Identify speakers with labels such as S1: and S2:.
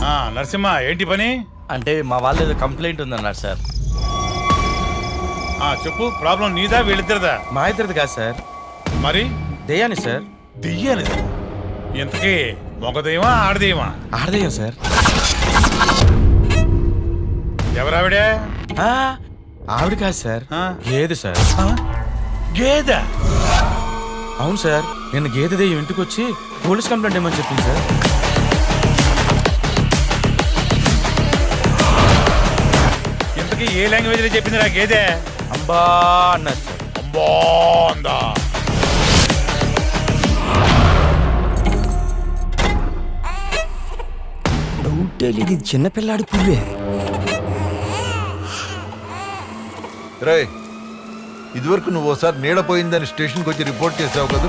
S1: నరసింహ ఏంటి పని?
S2: అంటే మా వాళ్ళు ఏదో కంప్లైంట్ ఉందన్నారు సార్.
S1: చెప్పు, ప్రాబ్లం నీదా వీళ్ళిద్దరిదా?
S2: మా ఇద్దరిది కాదు సార్,
S1: మరి
S2: దెయ్యాని సార్.
S1: దెయ్యానిదా? ఇంతకీ మొగదెయ్యమా ఆడదెయ్యమా?
S2: ఆడదెయ్యం సార్.
S1: ఎవరావిడే?
S2: ఆవిడ కాదు సార్, గేదె సార్.
S1: గేదె?
S2: అవును సార్, నిన్న గేదె దెయ్యం ఇంటికి వచ్చి పోలీస్ కంప్లైంట్ ఏమని చెప్పింది సార్.
S1: ఇంతకీ ఏ లాంగ్వేజ్ లో చెప్పింది రా గేదె?
S2: అంబా అన్నారు సార్.
S1: అంబా అందా?
S3: డౌట్ చిన్నపిల్లాడి పువ్వే.
S4: రే, ఇదివరకు నువ్వు ఓసారి నీడ పోయిందని స్టేషన్కి వచ్చి రిపోర్ట్ చేసావు కదా.